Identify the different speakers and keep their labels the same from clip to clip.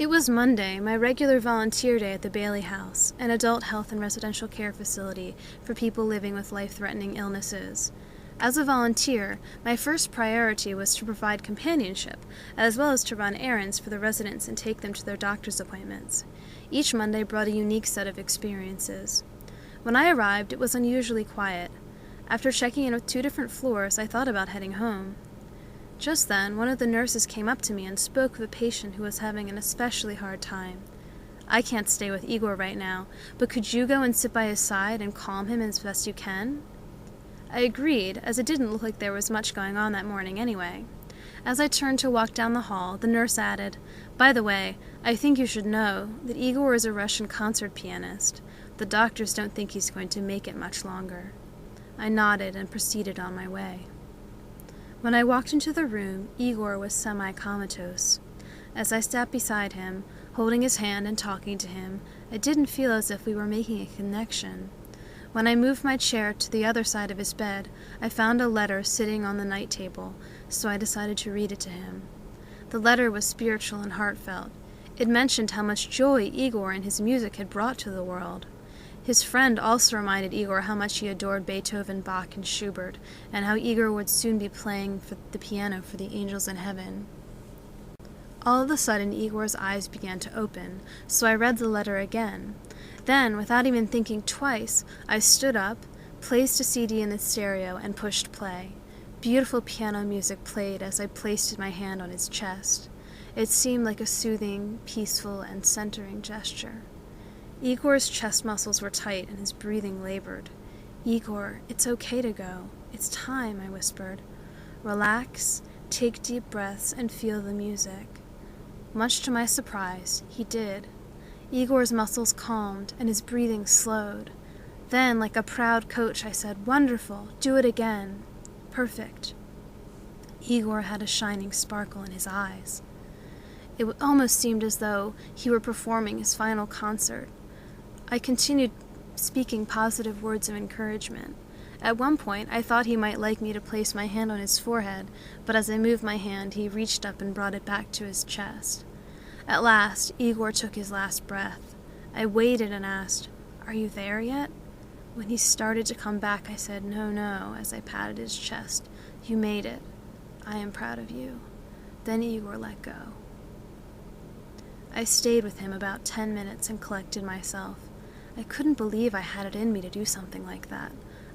Speaker 1: It was Monday, my regular volunteer day at the Bailey House, an adult health and residential care facility for people living with life-threatening illnesses. As a volunteer, my first priority was to provide companionship, as well as to run errands for the residents and take them to their doctor's appointments. Each Monday brought a unique set of experiences. When I arrived, it was unusually quiet. After checking in with 2 different floors, I thought about heading home. Just then, one of the nurses came up to me and spoke of a patient who was having an especially hard time. "I can't stay with Igor right now, but could you go and sit by his side and calm him as best you can?" I agreed, as it didn't look like there was much going on that morning anyway. As I turned to walk down the hall, the nurse added, "By the way, I think you should know that Igor is a Russian concert pianist. The doctors don't think he's going to make it much longer." I nodded and proceeded on my way. When I walked into the room, Igor was semi-comatose. As I sat beside him, holding his hand and talking to him, it didn't feel as if we were making a connection. When I moved my chair to the other side of his bed, I found a letter sitting on the night table, so I decided to read it to him. The letter was spiritual and heartfelt. It mentioned how much joy Igor and his music had brought to the world. His friend also reminded Igor how much he adored Beethoven, Bach, and Schubert, and how Igor would soon be playing the piano for the angels in heaven. All of a sudden, Igor's eyes began to open, so I read the letter again. Then, without even thinking twice, I stood up, placed a CD in the stereo, and pushed play. Beautiful piano music played as I placed my hand on his chest. It seemed like a soothing, peaceful, and centering gesture. Igor's chest muscles were tight and his breathing labored. "Igor, it's okay to go. It's time," I whispered. "Relax, take deep breaths, and feel the music." Much to my surprise, he did. Igor's muscles calmed and his breathing slowed. Then, like a proud coach, I said, "Wonderful, do it again." "Perfect." Igor had a shining sparkle in his eyes. It almost seemed as though he were performing his final concert. I continued speaking positive words of encouragement. At one point, I thought he might like me to place my hand on his forehead, but as I moved my hand, he reached up and brought it back to his chest. At last, Igor took his last breath. I waited and asked, "Are you there yet?" When he started to come back, I said, "No, no," as I patted his chest. "You made it. I am proud of you." Then Igor let go. I stayed with him about 10 minutes and collected myself. I couldn't believe I had it in me to do something like that.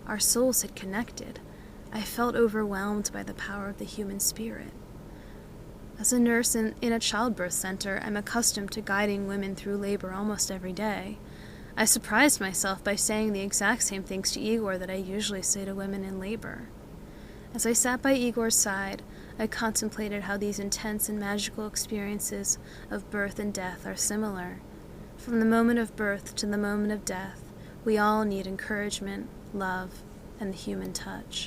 Speaker 1: Our souls had connected. I felt overwhelmed by the power of the human spirit. As a nurse in a childbirth center, I'm accustomed to guiding women through labor almost every day. I surprised myself by saying the exact same things to Igor that I usually say to women in labor. As I sat by Igor's side, I contemplated how these intense and magical experiences of birth and death are similar. From the moment of birth to the moment of death, we all need encouragement, love, and the human touch.